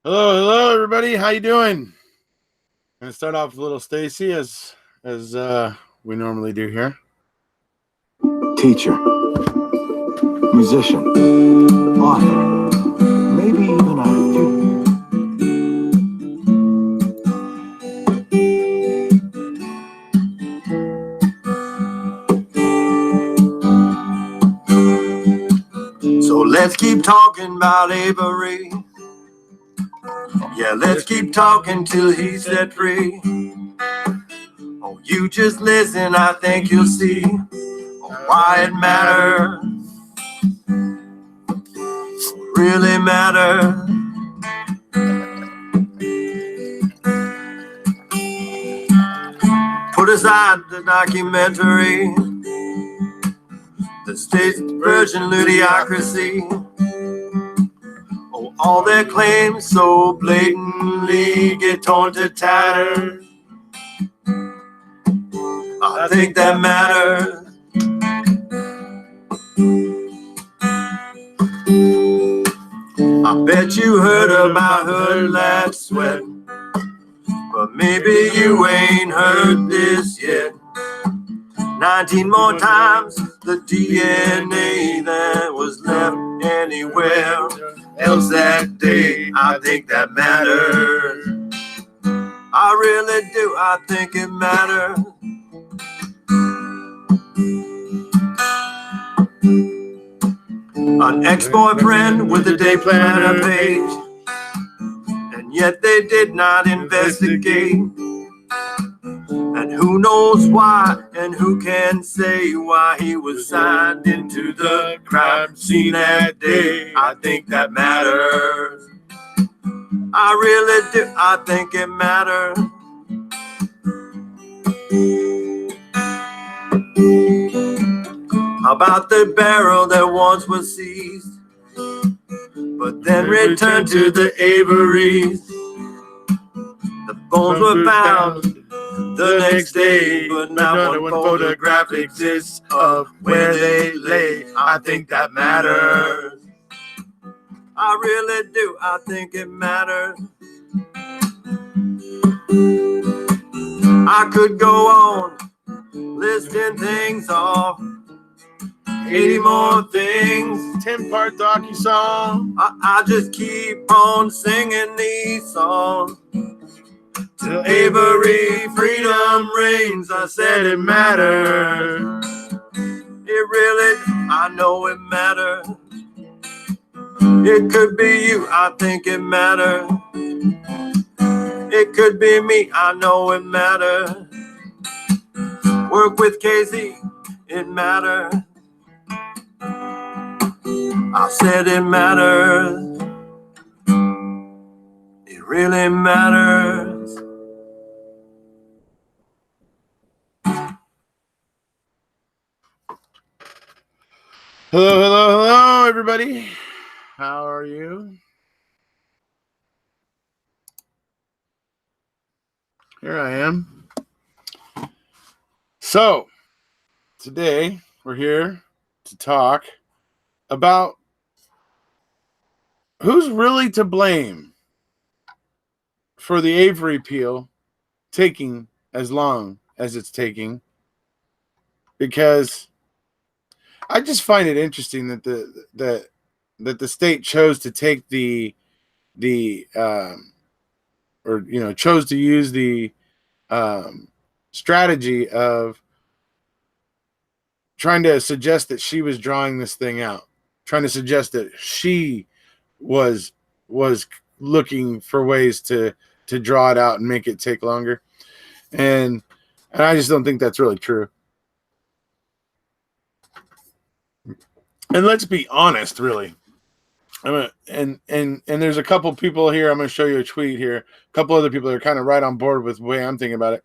Hello, everybody. How you doing? I'm gonna start off with little Stacy as we normally do here. Teacher, musician, author, maybe even a few. So let's keep talking about Avery. Yeah, let's keep talking till he's set free. Oh, you just listen, I think you'll see why it matters. Really matters. Put aside the documentary, the state version ludicrousy. Oh, all their claims so blatantly get torn to tatters. I think that matters. I bet you heard about her last sweat, but maybe you ain't heard this yet. 19 more times the DNA that was left anywhere else that day. I think that matters. I really do. I think it matters. An ex-boyfriend with a day planner page, and yet they did not investigate. And who knows why, and who can say why he was signed into the crime scene that day. I think that matters. I really do. I think it matters. About the barrel that once was seized, but then returned to the Averys. The bones were found the next day, but not one photograph exists of where they lay. I think that matters. I really do. I think it matters. I could go on listing things off. 80 more things, 10-part docu-song. I just keep on singing these songs till Avery freedom reigns. I said it matters. It really, I know it matters. It could be you, I think it matters. It could be me, I know it matters. Work with Casey, it matters. I said it matters. It really matters. Hello, everybody. How are you? Here I am. So, today we're here to talk about who's really to blame for the Avery appeal taking as long as it's taking, because I just find it interesting that the state chose to take chose to use the strategy of trying to suggest that she was drawing this thing out, trying to suggest that she was looking for ways to draw it out and make it take longer. And I just don't think that's really true. And let's be honest, really. And there's a couple people here. I'm going to show you a tweet here. A couple other people that are kind of right on board with the way I'm thinking about it.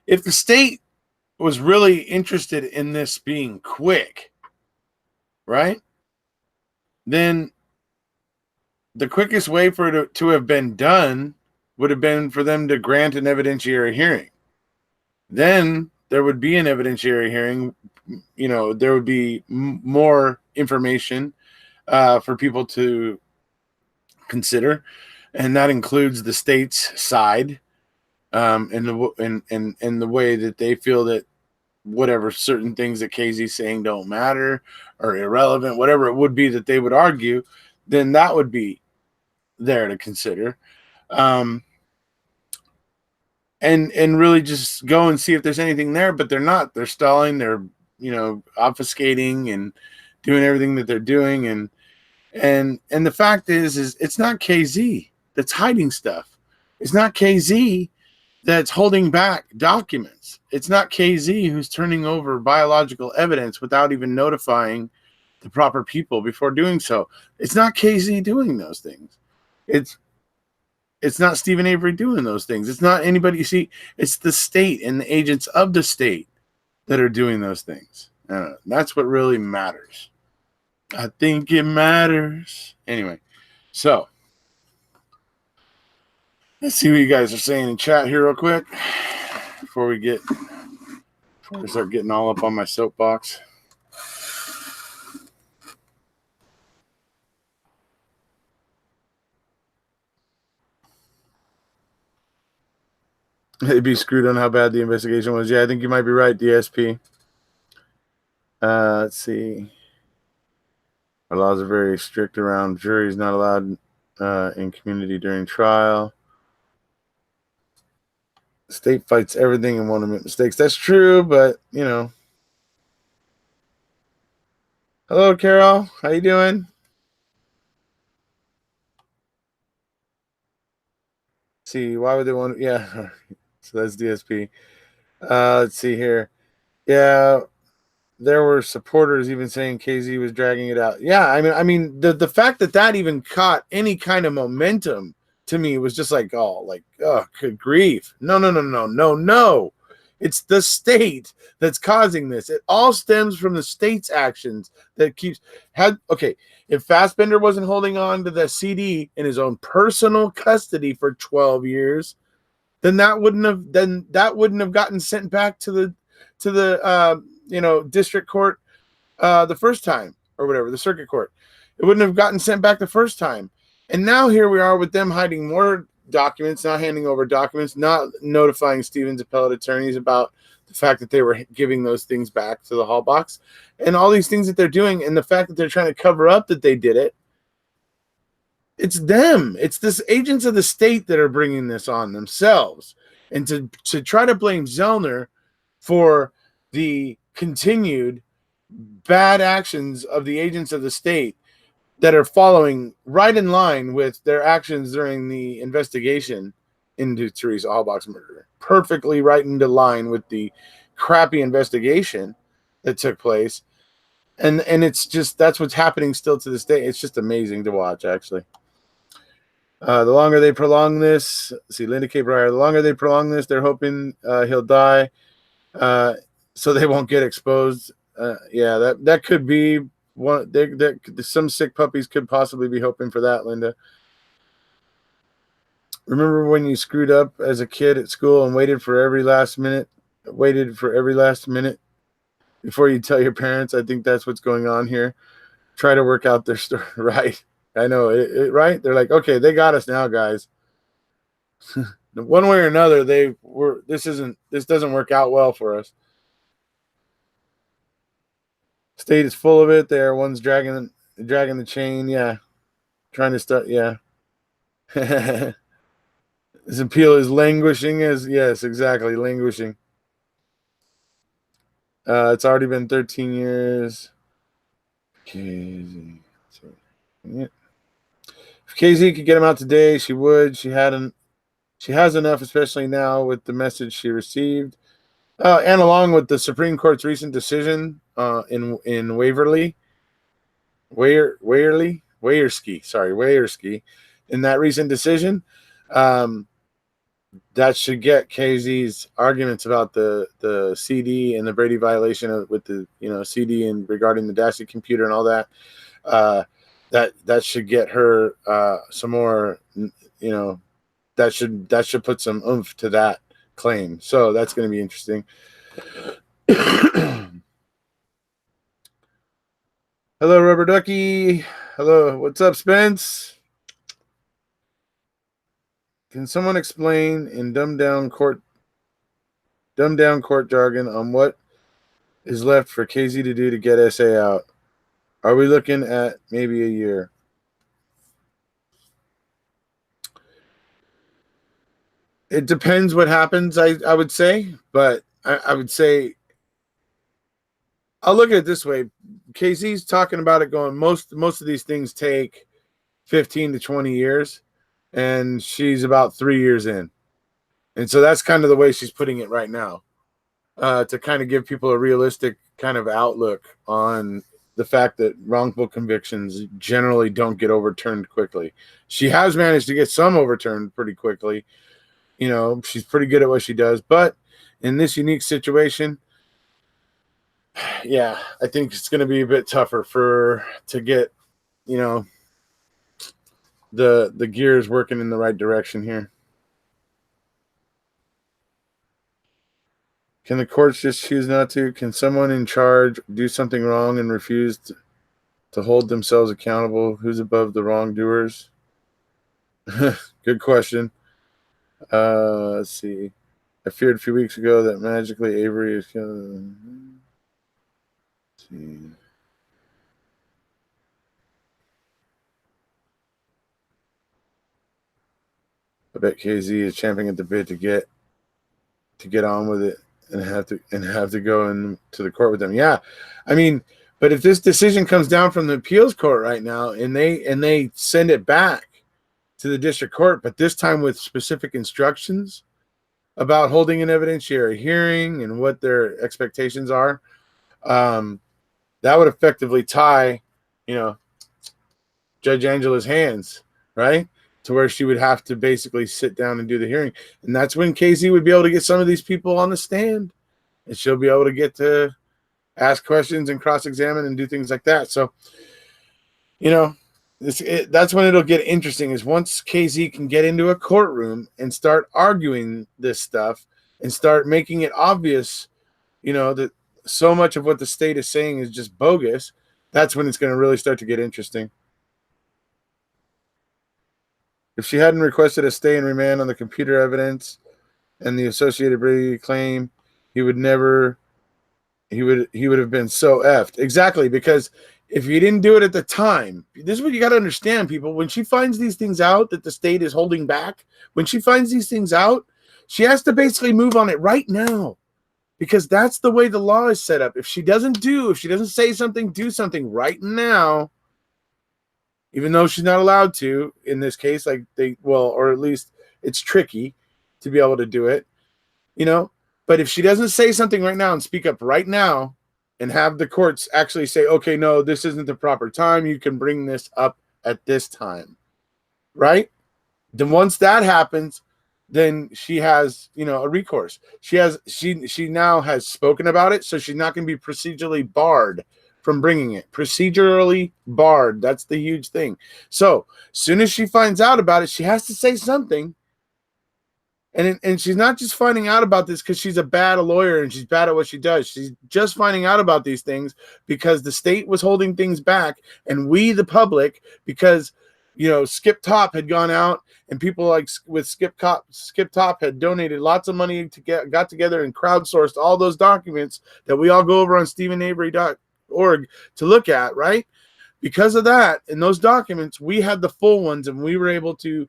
If the state was really interested in this being quick, right, then the quickest way for it to have been done would have been for them to grant an evidentiary hearing. Then there would be an evidentiary hearing. You know, there would be more information for people to consider, and that includes the state's side, in the way that they feel that whatever certain things that KZ's saying don't matter or irrelevant, whatever it would be that they would argue, then that would be there to consider. And really just go and see if there's anything there, but they're not. They're stalling, they're, obfuscating and doing everything that they're doing. And the fact is it's not KZ that's hiding stuff. It's not KZ that's holding back documents. It's not KZ who's turning over biological evidence without even notifying the proper people before doing so. It's not KZ doing those things. It's not Stephen Avery doing those things. It's not anybody. You see, it's the state and the agents of the state that are doing those things. That's what really matters. I think it matters. Anyway, so let's see what you guys are saying in chat here real quick before we start getting all up on my soapbox. They'd be screwed on how bad the investigation was. Yeah, I think you might be right, DSP. Let's see. Our laws are very strict around juries not allowed in community during trial. The state fights everything and won't admit mistakes. That's true, but, Hello, Carol. How you doing? See, why would they want to? Yeah, so that's DSP. Let's see here. Yeah, there were supporters even saying KZ was dragging it out. Yeah, I mean, the fact that even caught any kind of momentum to me was just like, oh, good grief. No. It's the state that's causing this. It all stems from the state's actions that if Fassbender wasn't holding on to the CD in his own personal custody for 12 years, then that wouldn't have gotten sent back to the district court the first time, or whatever, the circuit court. It wouldn't have gotten sent back the first time. And now here we are with them hiding more documents, not handing over documents, not notifying Stevens' appellate attorneys about the fact that they were giving those things back to the hall box, and all these things that they're doing, and the fact that they're trying to cover up that they did it. It's them. It's this agents of the state that are bringing this on themselves. And to try to blame Zellner for the continued bad actions of the agents of the state that are following right in line with their actions during the investigation into Teresa Halbach's murder. Perfectly right into line with the crappy investigation that took place. And it's just, that's what's happening still to this day. It's just amazing to watch, actually. The longer they prolong this, Linda K. Breyer, the longer they prolong this, they're hoping he'll die so they won't get exposed. Yeah, that could be one. Some sick puppies could possibly be hoping for that, Linda. Remember when you screwed up as a kid at school and waited for every last minute before you tell your parents? I think that's what's going on here. Try to work out their story, right? I know it, right? They're like, okay, they got us now, guys. One way or another, this doesn't work out well for us. State is full of it. There, one's dragging the chain. Yeah, trying to start. Yeah, his appeal is languishing. Yes, exactly, languishing. It's already been 13 years. KZ. Yeah. If KZ could get him out today, she would. She has enough, especially now with the message she received. And along with the Supreme Court's recent decision in Waverly, Wayersky, in that recent decision, that should get KZ's arguments about the CD and the Brady violation with the CD and regarding the Dassey computer and all that. That should get her some more. That should put some oomph to that claim. So that's going to be interesting. Hello, Rubber Ducky. Hello, what's up, Spence? Can someone explain in dumbed down court jargon on what is left for KZ to do to get SA out? Are we looking at maybe a year? It depends what happens, I would say, but I would say I'll look at it this way. KZ's talking about it going, most of these things take 15 to 20 years, and she's about 3 years in. And so that's kind of the way she's putting it right now, to kind of give people a realistic kind of outlook on the fact that wrongful convictions generally don't get overturned quickly. She has managed to get some overturned pretty quickly. You know, she's pretty good at what she does. But in this unique situation, yeah, I think it's going to be a bit tougher to get, you know, the gears working in the right direction here. Can the courts just choose not to? Can someone in charge do something wrong and refuse to hold themselves accountable? Who's above the wrongdoers? Good question. Let's see. I feared a few weeks ago that magically Avery is going to see. I bet KZ is champing at the bit to get on with it and have to go into the court with them. Yeah, I mean, but if this decision comes down from the appeals court right now and they send it back to the district court, but this time with specific instructions about holding an evidentiary hearing and what their expectations are, that would effectively tie, you know, Judge Angela's hands, right? To where she would have to basically sit down and do the hearing. And that's when KZ would be able to get some of these people on the stand, and she'll be able to get to ask questions and cross-examine and do things like that. So, you know, that's when it'll get interesting, is once KZ can get into a courtroom and start arguing this stuff and start making it obvious, you know, that so much of what the state is saying is just bogus. That's when it's going to really start to get interesting. If she hadn't requested a stay and remand on the computer evidence and the associated Brady claim, he would have been so effed. Exactly, because if you didn't do it at the time, this is what you got to understand, people. When she finds these things out that the state is holding back, when she finds these things out, she has to basically move on it right now, because that's the way the law is set up. If she doesn't say something, do something right now, even though she's not allowed to in this case, or at least it's tricky to be able to do it, you know. But if she doesn't say something right now and speak up right now and have the courts actually say, okay, no, this isn't the proper time, you can bring this up at this time, right? Then once that happens, then she has, you know, a recourse. She now has spoken about it, so she's not going to be procedurally barred from bringing it. Procedurally barred. That's the huge thing. So as soon as she finds out about it, she has to say something. And she's not just finding out about this because she's a bad lawyer and she's bad at what she does. She's just finding out about these things because the state was holding things back, and we, the public, because, you know, Skip Top had gone out and people like with Skip Top had donated lots of money got together and crowdsourced all those documents that we all go over on StephenAvery.org to look at, right? Because of that, in those documents, we had the full ones and we were able to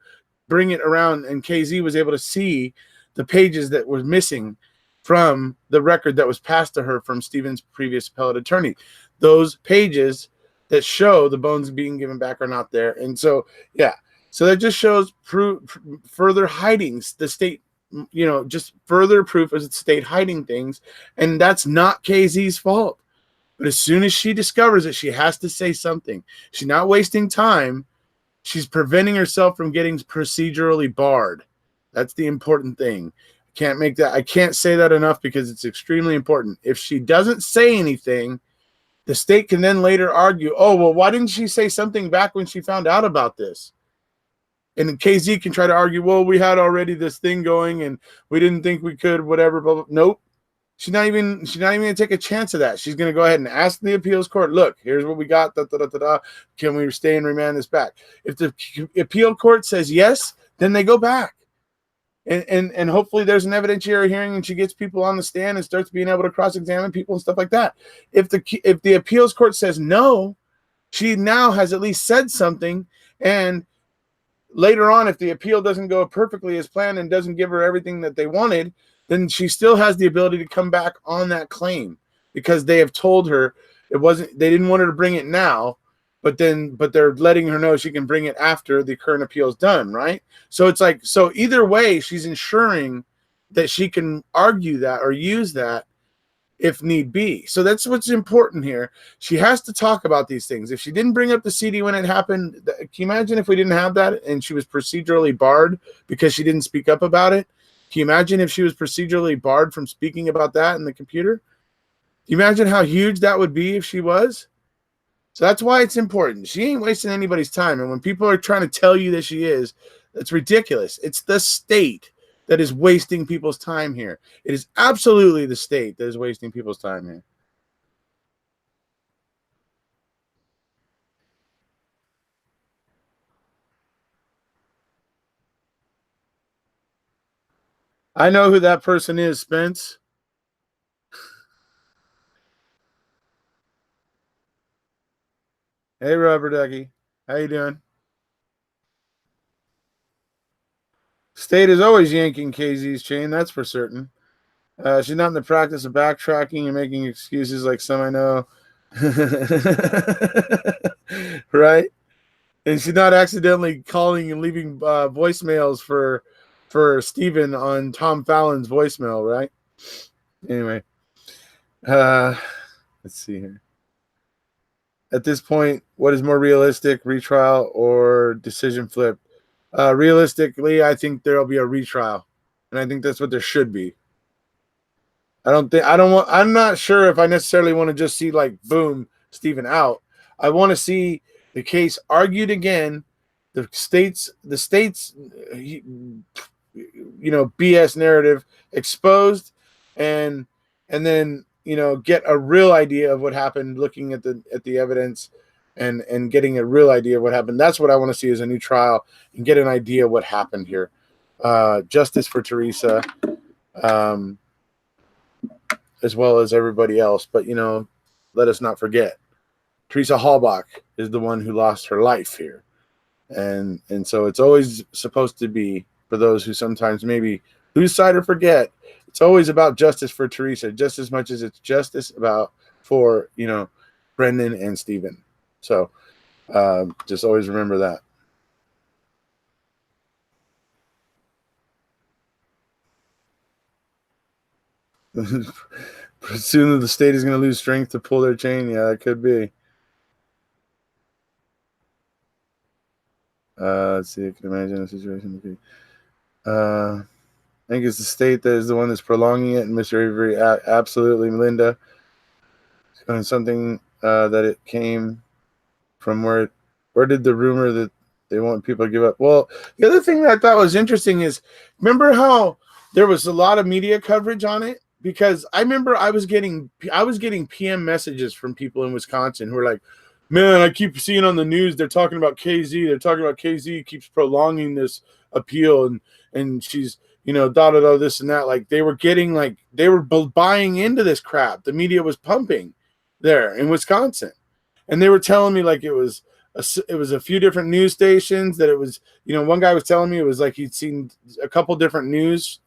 bring it around, and KZ was able to see the pages that were missing from the record that was passed to her from Stephen's previous appellate attorney. Those pages that show the bones being given back are not there. And so, yeah, so that just shows further hidings. The state, you know, just further proof of the state hiding things, and that's not KZ's fault. But as soon as she discovers it, she has to say something. She's not wasting time. She's preventing herself from getting procedurally barred. That's the important thing. I can't say that enough because it's extremely important. If she doesn't say anything, the state can then later argue, oh, well, why didn't she say something back when she found out about this? And KZ can try to argue, well, we had already this thing going and we didn't think we could, whatever, blah, blah. Nope. She's not even going to take a chance of that. She's going to go ahead and ask the appeals court, look, here's what we got. Can we stay and remand this back? If the appeal court says yes, then they go back. and hopefully there's an evidentiary hearing and she gets people on the stand and starts being able to cross-examine people and stuff like that. If the appeals court says no, she now has at least said something. And later on, if the appeal doesn't go perfectly as planned and doesn't give her everything that they wanted, then she still has the ability to come back on that claim, because they have told her they didn't want her to bring it now, but they're letting her know she can bring it after the current appeal is done, right? So it's like, so either way, she's ensuring that she can argue that or use that if need be. So that's what's important here. She has to talk about these things. If she didn't bring up the CD when it happened, can you imagine if we didn't have that and she was procedurally barred because she didn't speak up about it? Can you imagine if she was procedurally barred from speaking about that in the computer? Can you imagine how huge that would be if she was? So that's why it's important. She ain't wasting anybody's time. And when people are trying to tell you that she is, that's ridiculous. It's the state that is wasting people's time here. It is absolutely the state that is wasting people's time here. I know who that person is, Spence. Hey, Rubber Ducky. How you doing? State is always yanking KZ's chain, that's for certain. She's not in the practice of backtracking and making excuses like some I know. Right? And she's not accidentally calling and leaving voicemails for Steven on Tom Fallon's voicemail, right? Anyway, let's see here. At this point, what is more realistic, retrial or decision flip? Realistically, I think there'll be a retrial, and I think that's what there should be. I'm not sure if I necessarily want to just see like boom, Steven out. I want to see the case argued again, the state's BS narrative exposed, and then get a real idea of what happened, looking at the evidence and getting a real idea of what happened. That's what I want to see, is a new trial and get an idea of what happened here. Justice for Teresa, as well as everybody else. But let us not forget, Teresa Halbach is the one who lost her life here. And so it's always supposed to be, for those who sometimes maybe lose sight or forget, it's always about justice for Teresa, just as much as it's justice for Brendan and Steven. So just always remember that. Soon the state is going to lose strength to pull their chain. Yeah, that could be. Let's see. I can imagine a situation. I think it's the state that is the one that's prolonging it, and Mr. Avery, absolutely, Melinda. It's something that it came from where did the rumor that they want people to give up? Well, the other thing that I thought was interesting is, remember how there was a lot of media coverage on it? Because I remember I was getting PM messages from people in Wisconsin who were like, man, I keep seeing on the news they're talking about KZ. They're talking about KZ keeps prolonging this appeal, and she's this and that. Like they were buying into this crap. The media was pumping there in Wisconsin, and they were telling me like it was a few different news stations, that it was, one guy was telling me it was like he'd seen a couple different news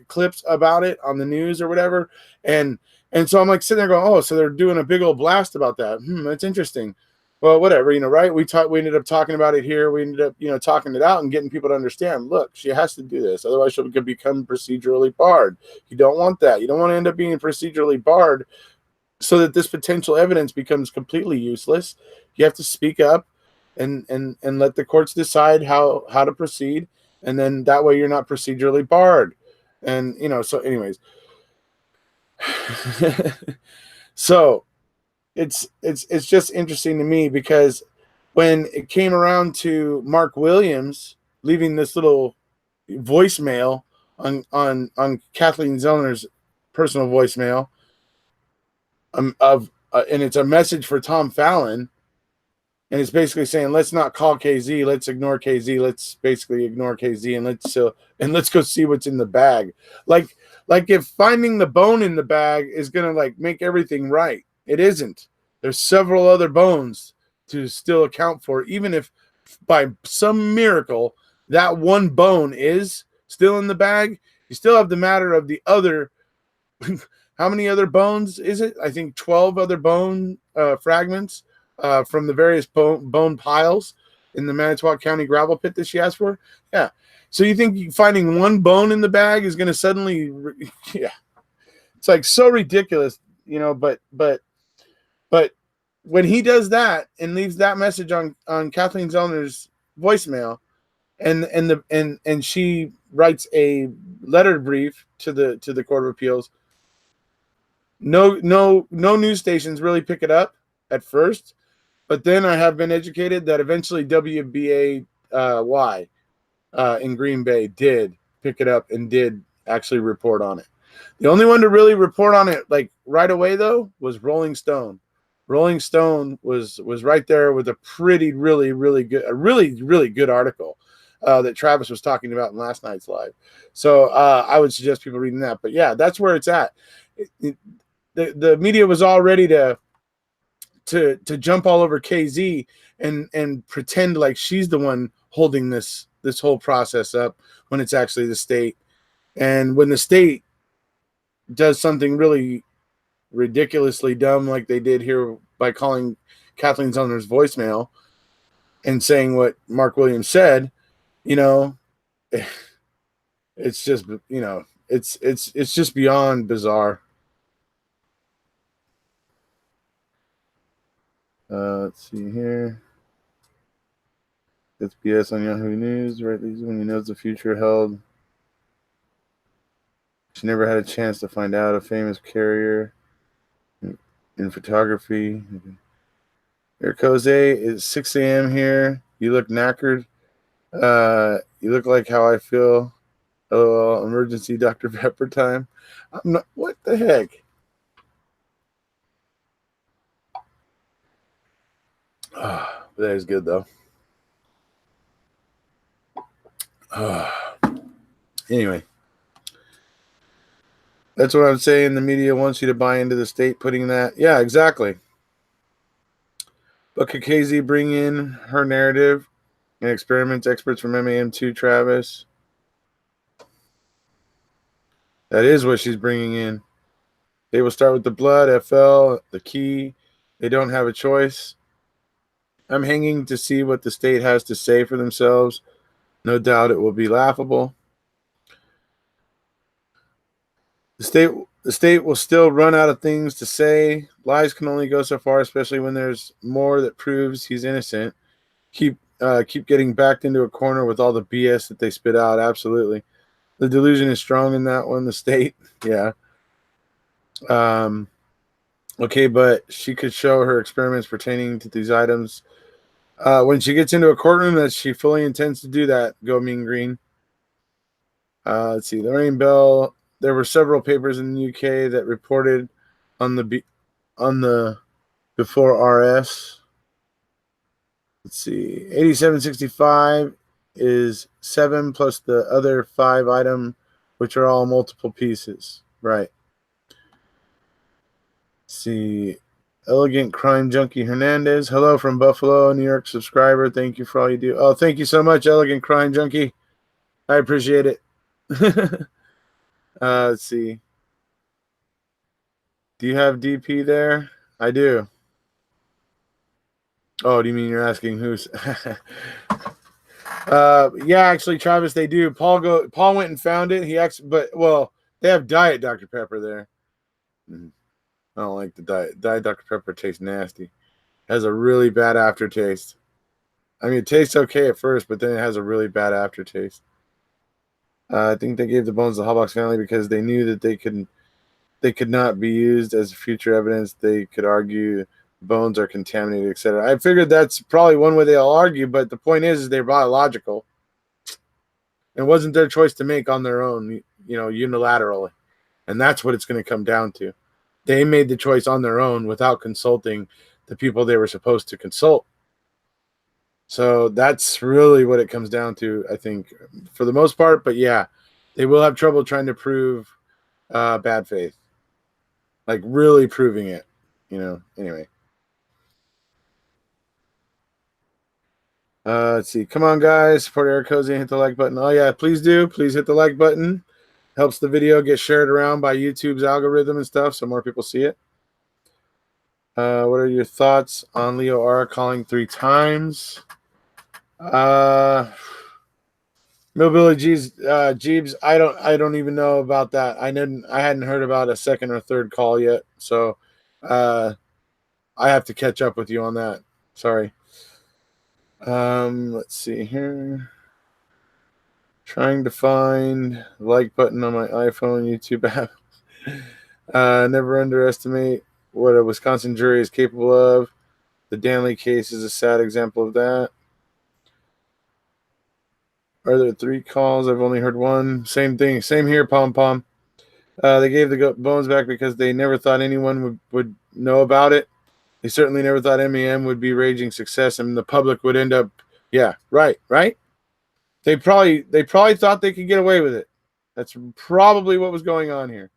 clips about it on the news or whatever. And so I'm like sitting there going, oh, so they're doing a big old blast about that. That's interesting. Well, whatever, right? We ended up talking about it here. We ended up, talking it out and getting people to understand, look, she has to do this. Otherwise she'll become procedurally barred. You don't want that. You don't want to end up being procedurally barred so that this potential evidence becomes completely useless. You have to speak up and let the courts decide how to proceed. And then that way you're not procedurally barred. And, so anyways, so it's just interesting to me, because when it came around to Mark Williams leaving this little voicemail on Kathleen Zellner's personal voicemail, and it's a message for Tom Fallon, And it's basically saying, let's not call KZ, let's ignore KZ, let's basically ignore KZ, and let's go see what's in the bag. Like if finding the bone in the bag is gonna like make everything right, it isn't. There's several other bones to still account for, even if by some miracle that one bone is still in the bag. You still have the matter of the other. How many other bones is it? I think 12 other bone fragments from the various bone piles in the Manitowoc County gravel pit that she asked for. Yeah. So you think finding one bone in the bag is going to suddenly, yeah, it's like so ridiculous, but when he does that and leaves that message on Kathleen Zellner's voicemail, and she writes a letter brief to the Court of Appeals, no news stations really pick it up at first, but then I have been educated that eventually WBAY in Green Bay did pick it up and did actually report on it. The only one to really report on it like right away though was Rolling Stone. Rolling Stone was right there with a really good article that Travis was talking about in last night's live. So I would suggest people reading that. But yeah, that's where it's at. The media was all ready to jump all over KZ and pretend like she's the one holding this whole process up when it's actually the state. And when the state does something really ridiculously dumb like they did here by calling Kathleen Zellner's voicemail and saying what Mark Williams said, it's just, it's just beyond bizarre. Let's see here. It's BS on Yahoo News, right? When he knows the future held. She never had a chance to find out. A famous carrier in photography. Erekose, it's 6 a.m. here. You look knackered. You look like how I feel. Oh, emergency Dr. Pepper time. I'm not. What the heck? Oh, that is good though. Anyway, that's what I'm saying. The media wants you to buy into the state putting that. Yeah, exactly. But could KZ bring in her narrative and experiments? Experts from MAM2, Travis. That is what she's bringing in. They will start with the blood, FL, the key. They don't have a choice. I'm hanging to see what the state has to say for themselves. No doubt it will be laughable. The state will still run out of things to say. Lies can only go so far, especially when there's more that proves he's innocent. Keep getting backed into a corner with all the BS that they spit out. Absolutely. The delusion is strong in that one. The state, yeah. Okay, but she could show her experiments pertaining to these items. When she gets into a courtroom, that she fully intends to do that. Go Mean Green. Let's see. Lorraine Bell. There were several papers in the UK that reported on the before RS. Let's see. 8765 is 7 plus the other 5 item, which are all multiple pieces. Right. Let's see. Elegant Crime Junkie Hernandez. Hello from Buffalo, New York subscriber. Thank you for all you do. Oh, thank you so much, Elegant Crime Junkie. I appreciate it. Let's see. Do you have DP there? I do. Oh, do you mean you're asking who's? Yeah, actually, Travis, they do. Paul went and found it. They have Diet Dr. Pepper there. I don't like the Diet Dr. Pepper. Tastes nasty. It has a really bad aftertaste. I mean, it tastes okay at first, but then it has a really bad aftertaste. I think they gave the bones to the Hallbox family because they knew that they could not be used as future evidence. They could argue bones are contaminated, etc. I figured that's probably one way they'll argue, but the point is they're biological. It wasn't their choice to make on their own, unilaterally. And that's what it's going to come down to. They made the choice on their own without consulting the people they were supposed to consult. So that's really what it comes down to, I think, for the most part. But yeah, they will have trouble trying to prove bad faith, like really proving it. Anyway. Let's see. Come on, guys. Support Erekose and hit the like button. Oh, yeah. Please do. Please hit the like button. Helps the video get shared around by YouTube's algorithm and stuff so more people see it. What are your thoughts on Leo R calling 3 times? Millbilly Jeebs, I don't even know about that. I hadn't heard about a second or third call yet. So I have to catch up with you on that. Sorry. Let's see here. Trying to find the like button on my iPhone YouTube app. Never underestimate what a Wisconsin jury is capable of. The Danley case is a sad example of that. Are there 3 calls? I've only heard 1. Same thing. Same here, Pom Pom. They gave the bones back because they never thought anyone would know about it. They certainly never thought MEM would be raging success and the public would end up. Yeah, right. They probably thought they could get away with it. That's probably what was going on here.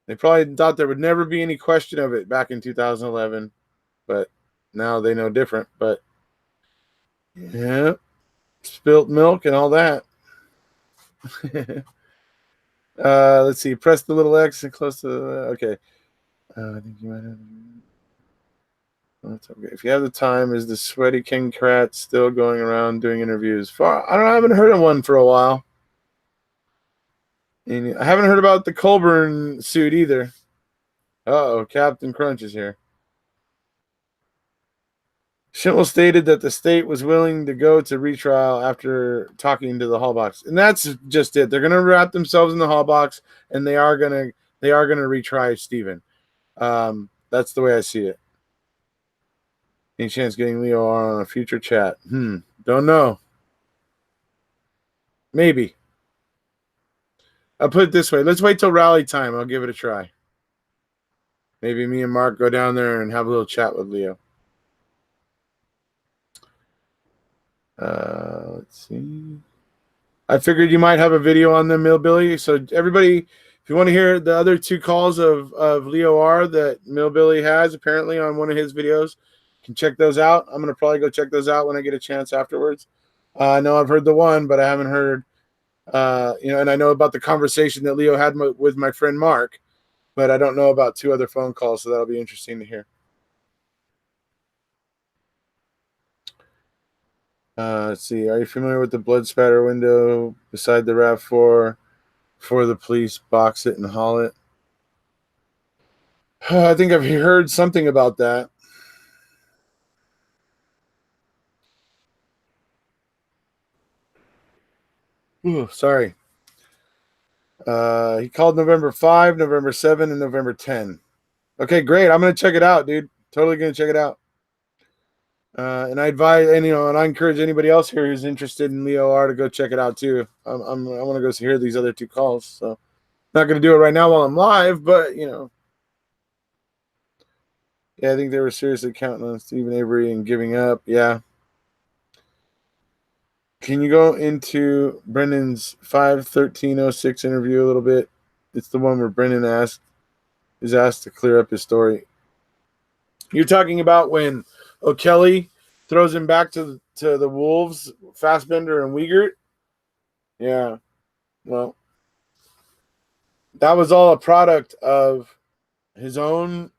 They probably thought there would never be any question of it back in 2011, but now they know different. But yeah, spilt milk and all that. Let's see. Press the little X and close to the. Okay. I think you might have. That's okay. If you have the time, is the sweaty King Krat still going around doing interviews? I haven't heard of one for a while. And I haven't heard about the Colburn suit either. Uh-oh, Captain Crunch is here. Schimel stated that the state was willing to go to retrial after talking to the hall box. And that's just it. They're going to wrap themselves in the hall box, and they are going to retry Stephen. That's the way I see it. Any chance getting Leo on a future chat? Don't know. Maybe. I'll put it this way. Let's wait till rally time. I'll give it a try. Maybe me and Mark go down there and have a little chat with Leo. Let's see. I figured you might have a video on them, Millbilly. So everybody, if you want to hear the other 2 calls of Leo R that Millbilly has apparently on one of his videos, you can check those out. I'm going to probably go check those out when I get a chance afterwards. I know I've heard the one, but I haven't heard, and I know about the conversation that Leo had with my friend Mark, but I don't know about 2 other phone calls, so that'll be interesting to hear. Let's see. Are you familiar with the blood spatter window beside the RAV4 for the police box it and haul it? I think I've heard something about that. Ooh, sorry. He called November 5, November 7, and November 10. Okay, great. I'm going to check it out, dude. Totally going to check it out. And I advise, and I encourage anybody else here who's interested in Leo R to go check it out too. I want to go hear these other 2 calls. So, not going to do it right now while I'm live, but yeah, I think they were seriously counting on Stephen Avery and giving up. Yeah. Can you go into Brendan's 5/13/06 interview a little bit? It's the one where Brendan is asked to clear up his story. You're talking about when O'Kelly throws him back to the Wolves, Fassbender and Wiegert? Yeah. Well, that was all a product of his own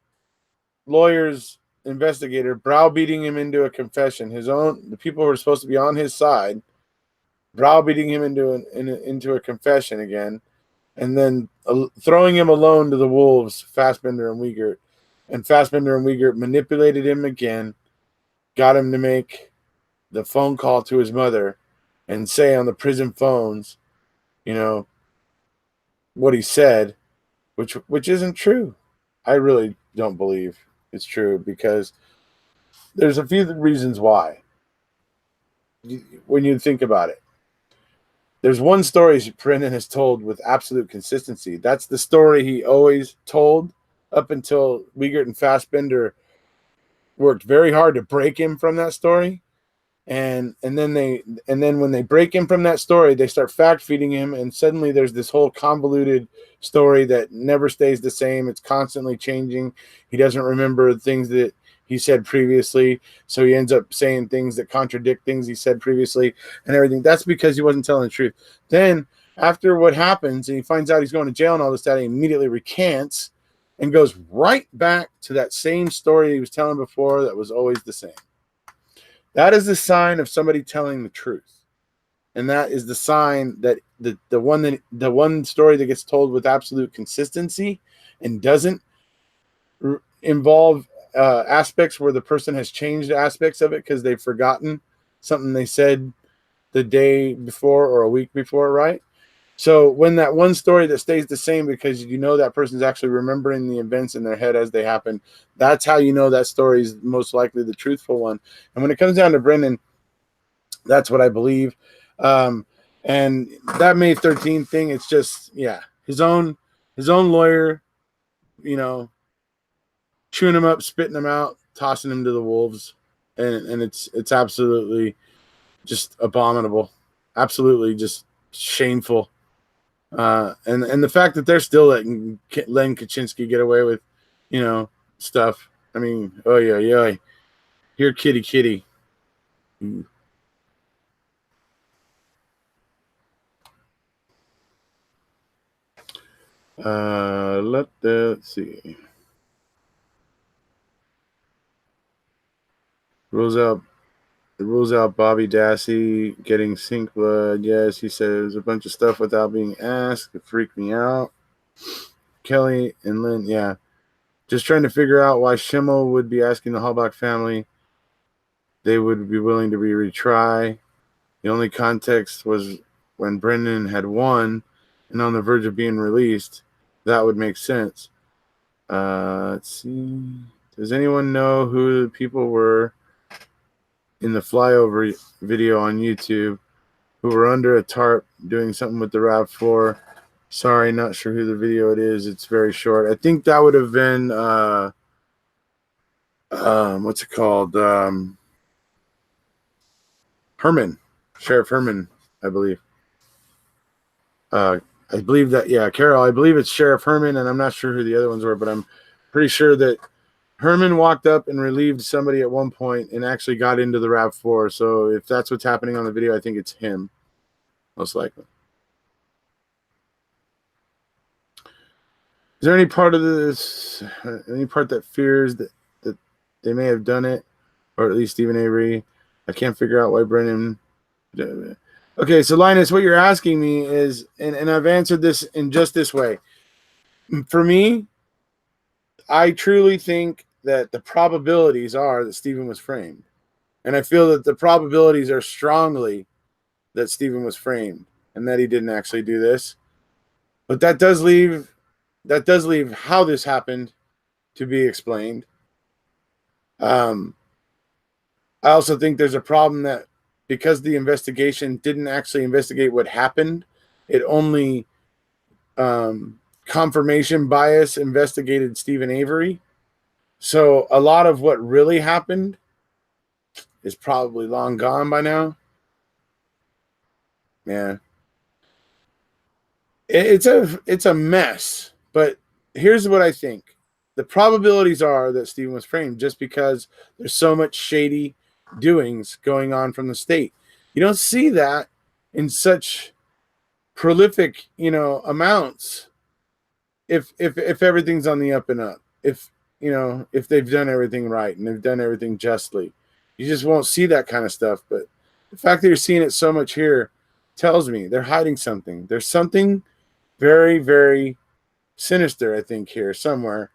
lawyer's investigator browbeating him into a confession. The people who were supposed to be on his side browbeating him into a confession again, and then throwing him alone to the Wolves, Fassbender and Wiegert. And Fassbender and Wiegert manipulated him again, got him to make the phone call to his mother and say on the prison phones, what he said, which isn't true. I really don't believe it's true because there's a few reasons why. When you think about it, there's one story Brendan has told with absolute consistency. That's the story he always told up until Wiegert and Fassbender worked very hard to break him from that story. and then when they break him from that story, they start fact feeding him, and suddenly there's this whole convoluted story that never stays the same. It's constantly changing. He doesn't remember things that he said previously, so he ends up saying things that contradict things he said previously and everything. That's because he wasn't telling the truth. Then after what happens and he finds out he's going to jail and all this, that he immediately recants and goes right back to that same story he was telling before that was always the same. That is the sign of somebody telling the truth. And that is the sign that the one story that gets told with absolute consistency and doesn't involve aspects where the person has changed aspects of it because they've forgotten something they said the day before or a week before, right? So when that one story that stays the same because you know that person's actually remembering the events in their head as they happen, that's how you know that story is most likely the truthful one. And when it comes down to Brendan, that's what I believe. And that May 13th thing, it's just, yeah, his own lawyer, you know, chewing him up, spitting him out, tossing him to the wolves. And it's absolutely just abominable. Absolutely just shameful. And the fact that they're still letting Len Kaczynski get away with, stuff. I mean, oh yeah. Here, kitty. Let's see. Rules out Bobby Dassey getting sink blood. Yes, he says a bunch of stuff without being asked. It freaked me out. Kelly and Lynn, yeah. Just trying to figure out why Schimmel would be asking the Halbach family they would be willing to be retry. The only context was when Brendan had won and on the verge of being released. That would make sense. Let's see. Does anyone know who the people were in the flyover video on YouTube who were under a tarp doing something with the RAV4? Sorry, not sure who the video it is. It's very short. I think that would have been what's it called? Herman, Sheriff Herman, I believe. I believe that, yeah, Carol, I believe it's Sheriff Herman, and I'm not sure who the other ones were, but I'm pretty sure that Herman walked up and relieved somebody at one point and actually got into the RAV4. So if that's what's happening on the video, I think it's him, most likely. Is there any part of this, any part that fears that they may have done it, or at least Stephen Avery? I can't figure out why Brennan. Okay, so Linus, what you're asking me is, and I've answered this in just this way. For me, I truly think that the probabilities are that Stephen was framed. And I feel that the probabilities are strongly that Stephen was framed and that he didn't actually do this. But that does leave how this happened to be explained. I also think there's a problem that because the investigation didn't actually investigate what happened, it only confirmation bias investigated Stephen Avery. So a lot of what really happened is probably long gone by now. Yeah. It's a mess, but here's what I think. The probabilities are that Stephen was framed just because there's so much shady doings going on from the state. You don't see that in such prolific, amounts if everything's on the up and up. If they've done everything right and they've done everything justly. You just won't see that kind of stuff, but the fact that you're seeing it so much here tells me they're hiding something. There's something very, very sinister, I think, here somewhere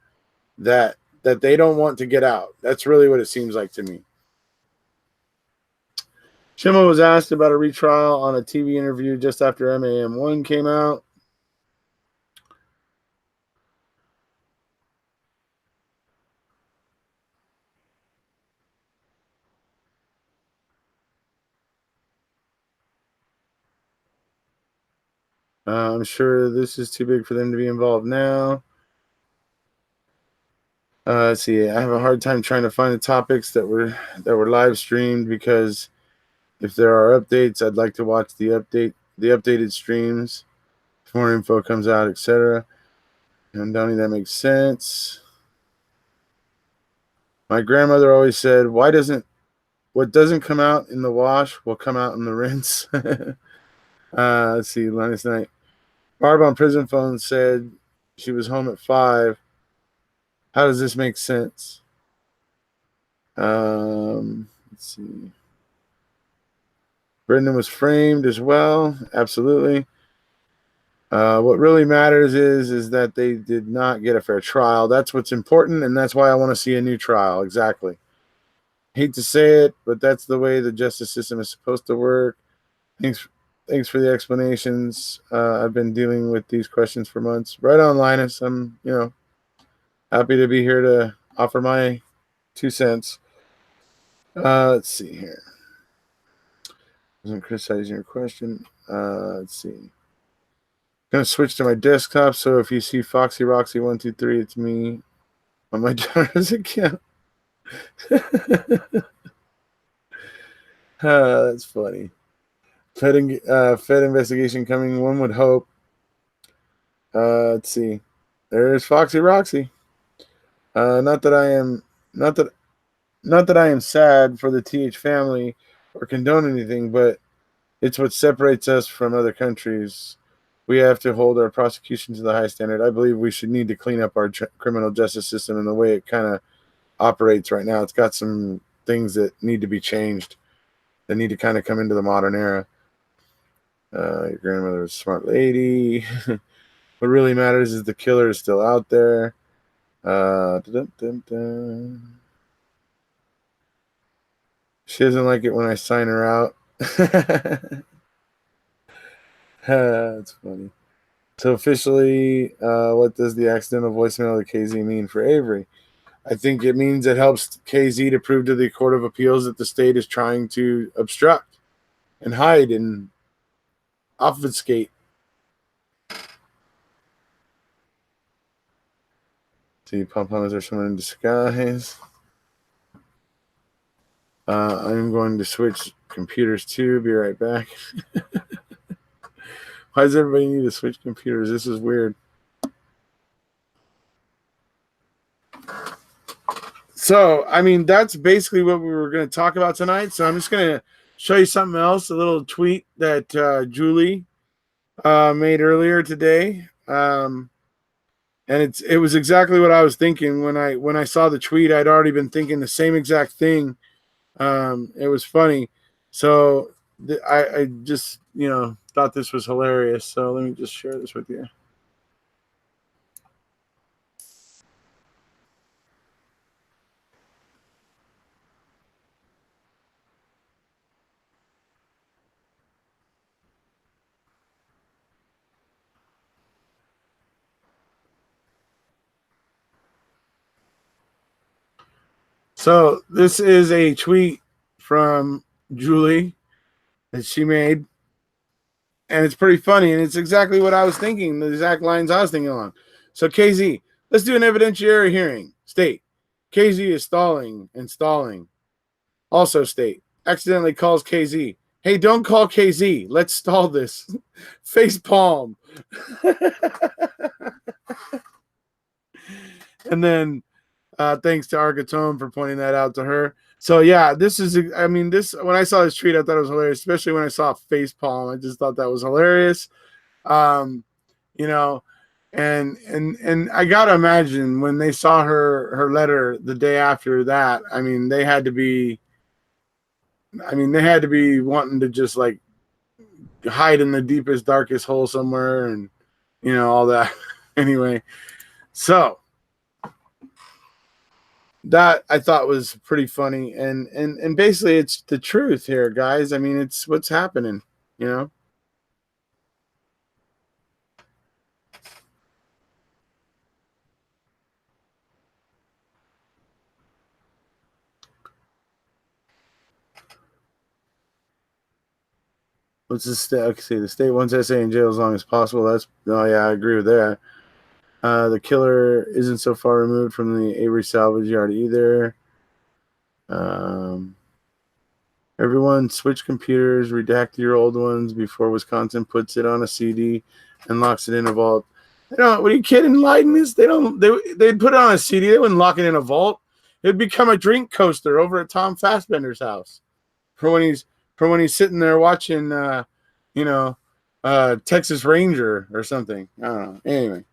that they don't want to get out. That's really what it seems like to me. Schimmel was asked about a retrial on a TV interview just after MAM1 came out. I'm sure this is too big for them to be involved now. Let's see. I have a hard time trying to find the topics that were live streamed because If there are updates, I'd like to watch the updated streams. If more info comes out, etc. And Donnie, that makes sense. My grandmother always said, "What doesn't come out in the wash will come out in the rinse." Let's see, Linus Knight. Barb on prison phone said she was home at 5. How does this make sense? Let's see. Brendan was framed as well. Absolutely. What really matters is that they did not get a fair trial. That's what's important, and that's why I want to see a new trial. Exactly. Hate to say it, but that's the way the justice system is supposed to work. Thanks for the explanations. I've been dealing with these questions for months. Right on, Linus. I'm, happy to be here to offer my 2 cents. Let's see here. Wasn't criticizing your question. Let's see. Gonna switch to my desktop, so if you see Foxy Roxy 123, it's me on my daughter's account. That's funny. Fed investigation coming. One would hope. Let's see. There's Foxy Roxy. Not that I am sad for the TH family or condone anything, but it's what separates us from other countries. We have to hold our prosecution to the high standard. I believe we should need to clean up our criminal justice system and the way it kind of operates right now. It's got some things that need to be changed, that need to kind of come into the modern era. Your grandmother was a smart lady. What really matters is the killer is still out there. She doesn't like it when I sign her out. That's funny. So officially, what does the accidental voicemail of KZ mean for Avery? I think it means it helps KZ to prove to the Court of Appeals that the state is trying to obstruct and hide and obfuscate. See, Pom-Pom, is there someone in disguise? I'm going to switch computers too. Be right back. Why does everybody need to switch computers? This is weird. So, I mean, that's basically what we were going to talk about tonight. So I'm just going to show you something else, a little tweet that Julie made earlier today. And it was exactly what I was thinking when I saw the tweet. I'd already been thinking the same exact thing. It was funny. So I just, thought this was hilarious. So let me just share this with you. So this is a tweet from Julie that she made, and it's pretty funny, and it's exactly what I was thinking, the exact lines I was thinking along. So KZ, let's do an evidentiary hearing. State, KZ is stalling and stalling. Also state, accidentally calls KZ. Hey, don't call KZ. Let's stall this. Face palm. And then thanks to Argatone for pointing that out to her. So yeah, this when I saw this tweet, I thought it was hilarious, especially when I saw face palm. I just thought that was hilarious. And I gotta imagine when they saw her letter the day after that, they had to be wanting to just like hide in the deepest, darkest hole somewhere and all that. Anyway, so that I thought was pretty funny, and basically it's the truth here, guys. It's what's happening, What's the state? Okay, the state wants SA in jail as long as possible. I agree with that. The killer isn't so far removed from the Avery salvage yard either. Everyone switch computers, redact your old ones before Wisconsin puts it on a CD and locks it in a vault. They don't. What are you kidding, Leibniz? They'd put it on a CD. They wouldn't lock it in a vault. It'd become a drink coaster over at Tom Fassbender's house for when he's sitting there watching, Texas Ranger or something. I don't know. Anyway.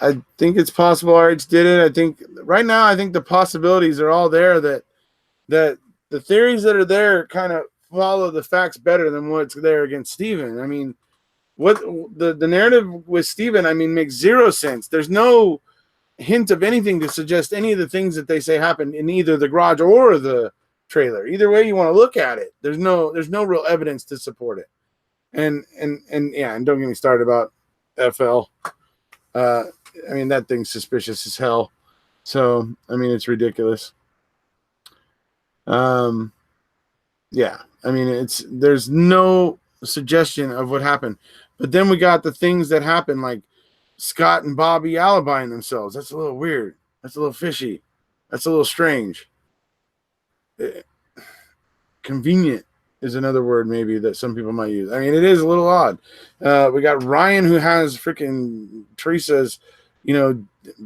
I think it's possible RH did it. I think right now, I think the possibilities are all there that the theories that are there kind of follow the facts better than what's there against Steven. I mean, what the narrative with Steven, I mean, makes zero sense. There's no hint of anything to suggest any of the things that they say happened in either the garage or the trailer. Either way you want to look at it, there's no real evidence to support it. And yeah, and don't get me started about FL. I mean, that thing's suspicious as hell. So, I mean, it's ridiculous. Yeah, I mean, there's no suggestion of what happened. But then we got the things that happened, like Scott and Bobby alibying themselves. That's a little weird. That's a little fishy. That's a little strange. Convenient is another word maybe that some people might use. I mean, it is a little odd. We got Ryan, who has freaking Teresa's,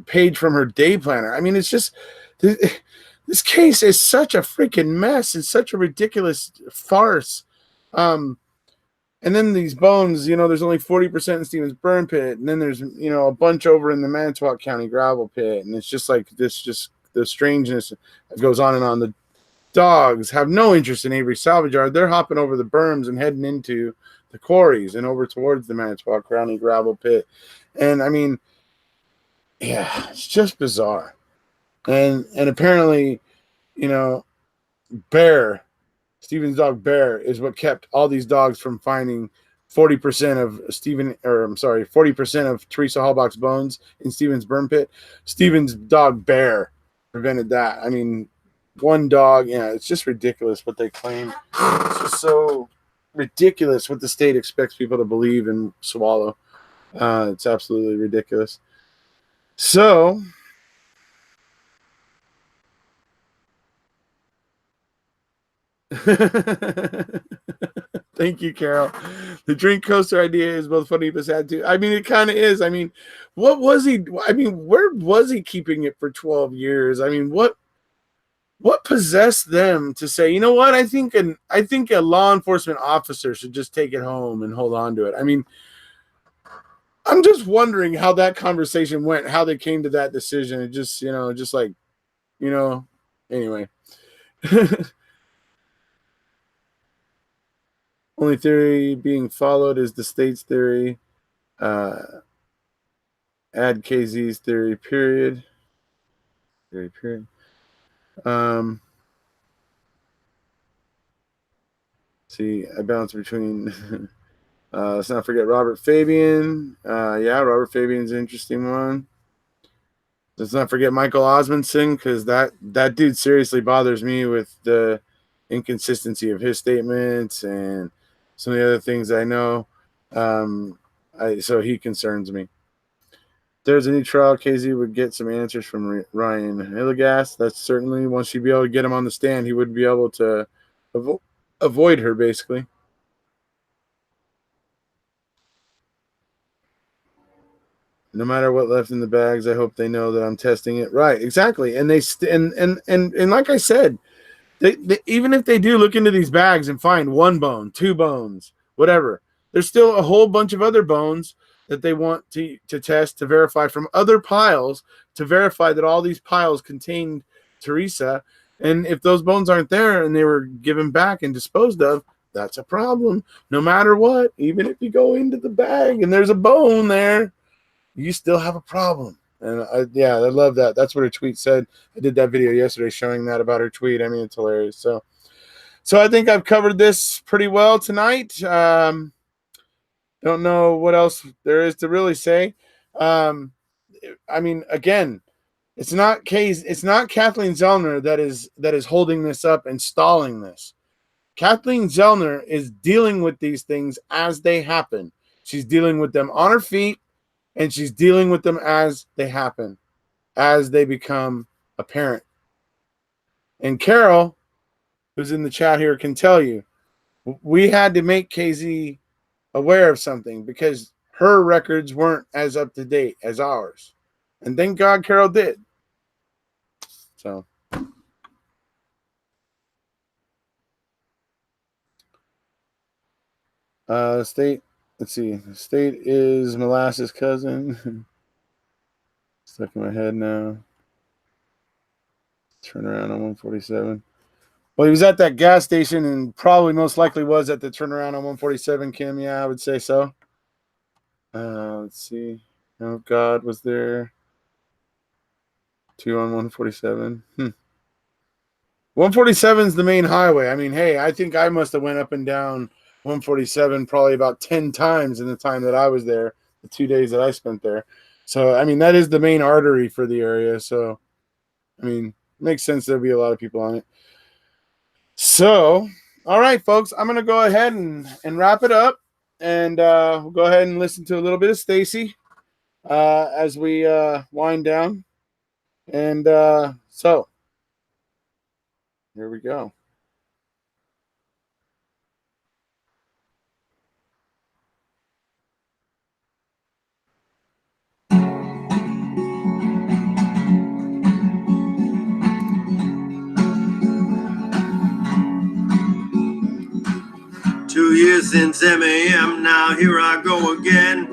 page from her day planner. I mean, it's just this case is such a freaking mess. It's such a ridiculous farce. And then these bones, there's only 40% in Stevens burn pit, and then there's a bunch over in the Manitowoc County gravel pit, and it's just like this, just the strangeness that goes on and on. The dogs have no interest in Avery salvage yard. They're hopping over the berms and heading into the quarries and over towards the Manitowoc County gravel pit. And I mean, yeah, it's just bizarre. And apparently, Bear, Steven's dog Bear, is what kept all these dogs from finding 40% of 40% of Teresa Hallbach's bones in Steven's burn pit. Steven's dog Bear prevented that. I mean, one dog, it's just ridiculous what they claim. It's just so ridiculous what the state expects people to believe and swallow. It's absolutely ridiculous. So, thank you, Carol. The drink coaster idea is both funny but sad too. I mean, it kind of is. I mean, what was he? I mean, where was he keeping it for 12 years? I mean, what possessed them to say, you know what? I think a law enforcement officer should just take it home and hold on to it. I mean, I'm just wondering how that conversation went, how they came to that decision. It just, anyway. Only theory being followed is the state's theory. Add KZ's theory, period. Theory, period. See, I bounce between. Let's not forget Robert Fabian. Robert Fabian's an interesting one. Let's not forget Michael Osmondson, because that dude seriously bothers me with the inconsistency of his statements and some of the other things I know. So he concerns me. There's a new trial, KZ would get some answers from Ryan Hilligas. That's certainly, once you'd be able to get him on the stand, he would be able to avoid her, basically. No matter what left in the bags, I hope they know that I'm testing it. Right, exactly. And they and like I said, they even if they do look into these bags and find one bone, two bones, whatever, there's still a whole bunch of other bones that they want to test to verify from other piles, to verify that all these piles contained Teresa. And if those bones aren't there and they were given back and disposed of, that's a problem. No matter what, even if you go into the bag and there's a bone there, you still have a problem. And I love that. That's what her tweet said. I did that video yesterday showing that about her tweet. I mean, it's hilarious. So I think I've covered this pretty well tonight. Don't know what else there is to really say. I mean, again, It's not Kathleen Zellner that is holding this up and stalling this. Kathleen Zellner is dealing with these things as they happen. She's dealing with them on her feet, and she's dealing with them as they happen, as they become apparent. And Carol, who's in the chat here, can tell you, we had to make KZ aware of something because her records weren't as up to date as ours. And thank God Carol did. So. State, let's see. State is Molasses' cousin. Stuck in my head now. Turn around on 147. Well, he was at that gas station and probably most likely was at the turnaround on 147, Kim. Yeah, I would say so. Let's see. Oh, God was there. 2 on 147. 147 is the main highway. I mean, hey, I think I must have went up and down 147 probably about 10 times in the time that I was there, the 2 days that I spent there. So, I mean, that is the main artery for the area. So, I mean, it makes sense there'll be a lot of people on it. So, all right, folks, I'm going to go ahead and wrap it up. And we'll go ahead and listen to a little bit of Stacy as we wind down. And so, here we go. Two years since MAM, now here I go again.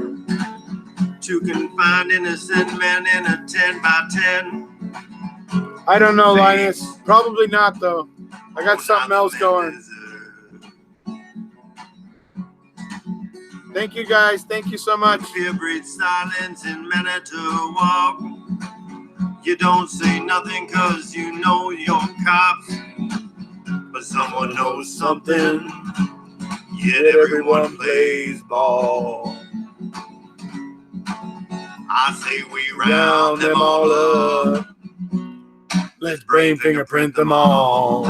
To confine innocent men in a 10 by 10. I don't know, Linus. Probably not, though. I got something else going. Thank you, guys. Thank you so much. Fear breeds silence in Manitou walk. You don't say nothing cause you know you're cops. But someone knows something. Yet everyone plays ball. I say we round them all up. Let's brain fingerprint them all.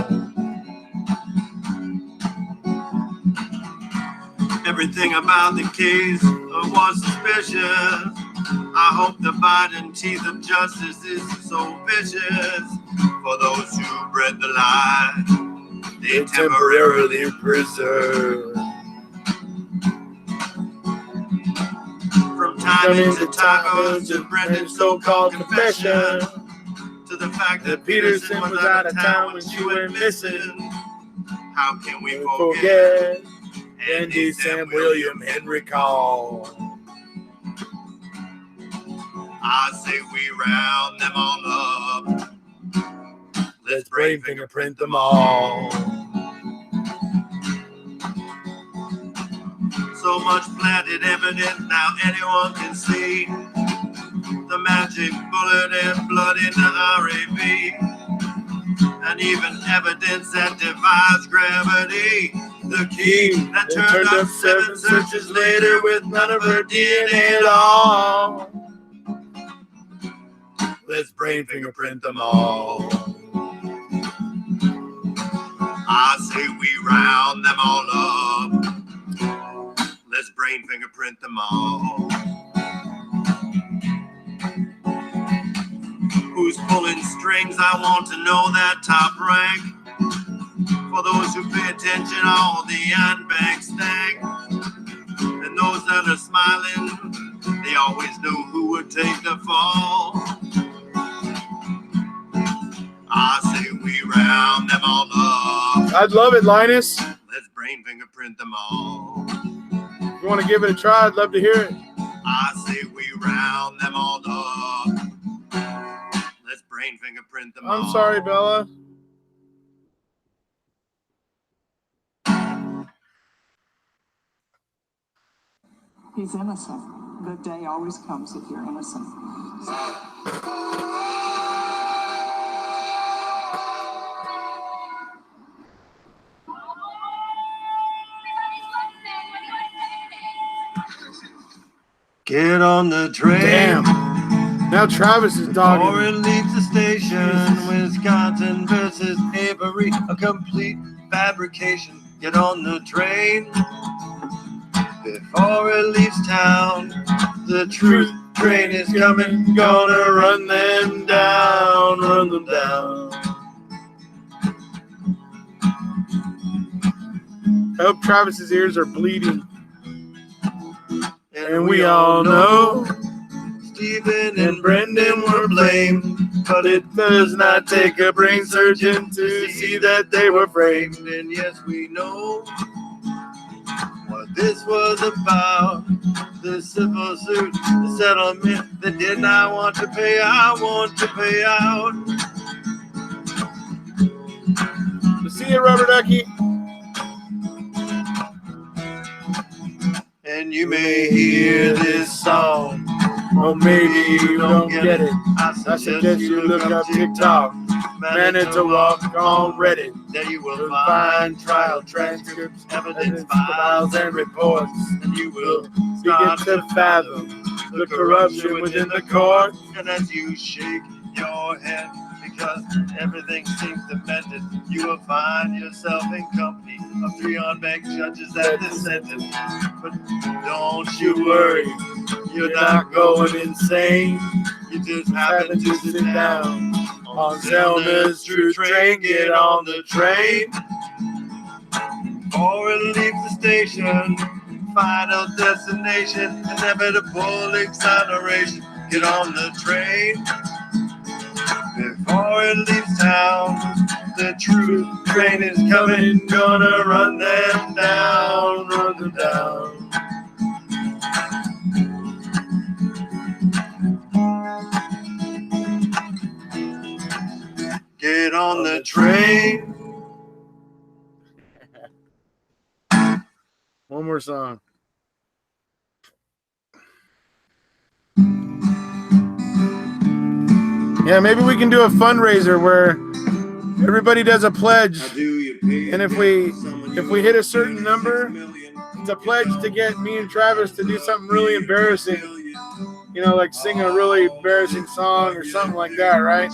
Everything about the case was suspicious. I hope the Biden teeth of justice is so vicious. For those who bred the lie, they temporarily preserve. From timing to tacos to Brendan's so-called confession, to the fact that Peterson was out of town when she went missing. How can we forget Andy, Sam, William, Henry Call? I say we round them all up. Let's brain fingerprint them all. So much planted evidence now anyone can see. The magic bullet and blood in the RAV. And even evidence that defies gravity. The key that turned up 7 searches later with none of her DNA at all. Let's brain fingerprint them all. I say we round them all up. Let's brain fingerprint them all. Who's pulling strings? I want to know that top rank. For those who pay attention, all the unbanked stank. And those that are smiling, they always knew who would take the fall. I say we round them all up. I'd love it, Linus. Let's brain fingerprint them all. If you want to give it a try, I'd love to hear it. I say we round them all up. Let's brain fingerprint them all. I'm sorry, Bella. He's innocent. The day always comes if you're innocent. Get on the train. Damn. Now Travis is Or dogging. it leaves the station, Wisconsin versus Avery, a complete fabrication. Get on the train before it leaves town. The truth train is coming, gonna run them down, run them down. I hope Travis's ears are bleeding. And we all know Stephen and Brendan were blamed, but it does not take a brain surgeon to see that they were framed. And yes, we know what this was about. The civil suit, the settlement that did not want to pay out, want to pay out. See you, Rubber Ducky. And you may hear this song, Or maybe you don't get it. I I suggest you look up TikTok. Manitowoc on Reddit. There you will You'll find find trial transcripts, evidence files, and reports. and you will Begin to fathom the corruption within the court. And as you shake your head because everything seems demented, you will find yourself in company of 3 on-bank judges that dissented. But don't you worry, you're not going insane. You just happen to sit down on Zelda's true train. Get on the train, or it leaves the station. Final destination, inevitable exoneration. Get on the train before it leaves town. The true train is coming, gonna run them down, run them down. Get on the train. One more song. Yeah, maybe we can do a fundraiser where everybody does a pledge, and if we hit a certain number, it's a pledge to get me and Travis to do something really embarrassing. You know, like sing a really embarrassing song or something like that, right?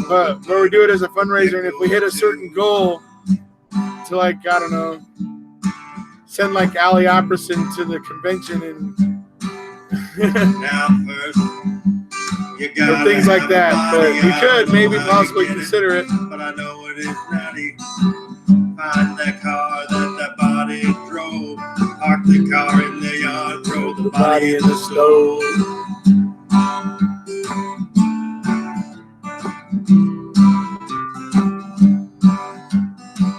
But where we do it as a fundraiser, and if we hit a certain goal to, like, I don't know, send like Ali Opperson to the convention and Now first, you or things like that. But we could maybe possibly consider it. But I know it is naughty. Find that car that body drove. Park the car in the yard, throw the body in the stove.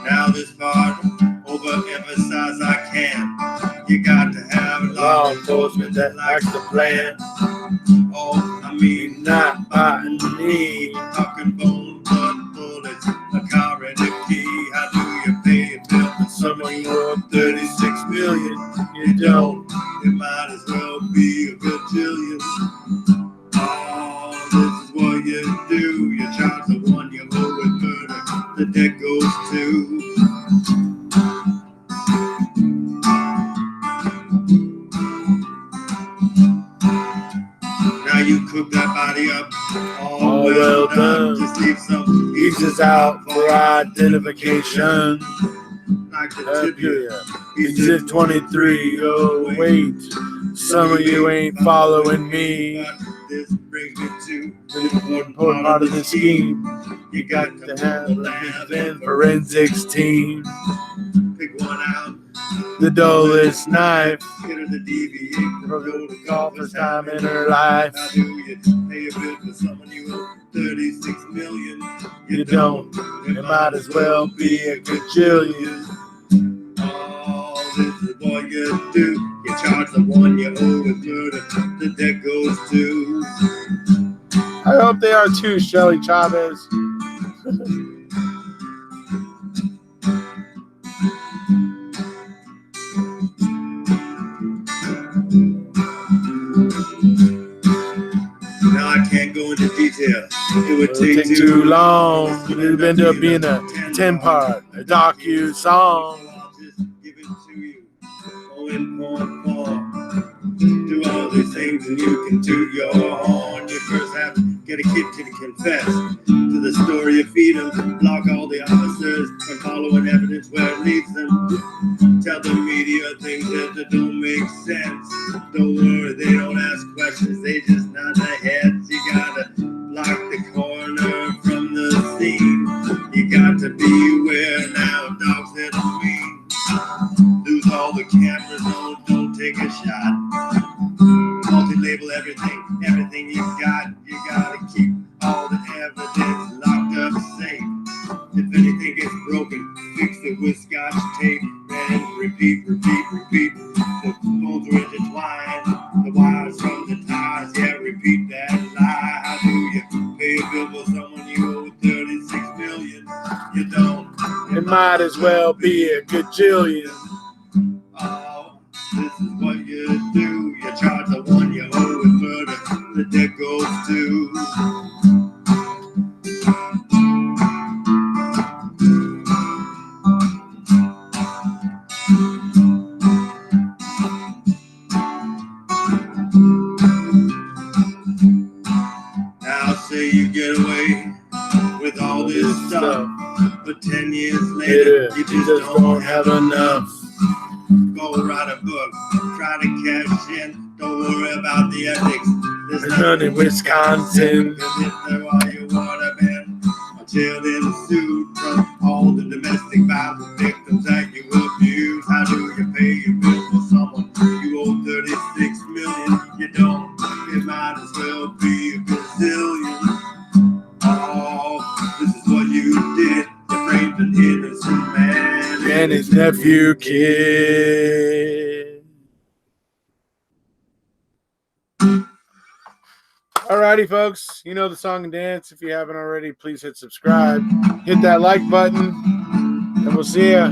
Now this part, overemphasize I can. You got to have law enforcement that likes to plan. Oh, I mean not by need. Talking bone, blood, bullets, a car and a key. How do you pay a bill for someone you owe 36 million? You don't. It might as well be a gajillion. Oh, this is what you do. You charge the one you owe with murder. The debt goes to. Now you cook that body up, all well done. Just leave some pieces out for identification. Like the tibia, Exit 23. Oh, wait. Some of you ain't following me. This brings me to The important part of the scheme. you got To have a lab and forensics team. pick one out. The dullest knife. Get her to deviate from Protocol first time in her life. How do you pay a bill for someone you owe 36 million? You don't. It might as well be a gajillion. Oh, this is what you do. You charge the one you owe with murder. The debt goes to. I hope they are too, Shelly Chavez. Now I can't go into detail. It would It'll take too long. It would end up being a 10-part, a docu-song. I'll just give it to you. Oh, in point form. Do all these things and you can toot your horn. get a kid to confess to the story of freedom. Block all the officers from following evidence where it leads them. Tell the media things that don't make sense. Don't worry, they don't ask questions, they just nod their heads. You gotta block the corner from the scene. You got to beware now of dogs that are mean. Lose all the cameras, no, don't take a shot. Multi-label everything you got. You gotta keep all the evidence locked up safe. If anything gets broken, fix it with scotch tape. And repeat. The phones are intertwined, the wires from the ties. Yeah, repeat that lie. How do you pay a bill for someone you owe 36 million? You don't. It might as well be a gajillion. Oh, this is what you do. You charge the one you owe with murder. The debt goes to. Now say you get away with all this stuff, but 10 years later you just don't have enough. Go write a book, try to cash in, don't worry about the ethics. There's None in Wisconsin. Cause if there are, you would have been jailed and sued from all the domestic violence victims that you abuse. How do you pay your bill for someone you owe 36 million? You don't. It might as well be a gazillion. Oh, this is what you did. You framed an innocent man And his nephew kid. Alrighty, folks. You know the song and dance. If you haven't already, please hit subscribe. Hit that like button. And we'll see ya.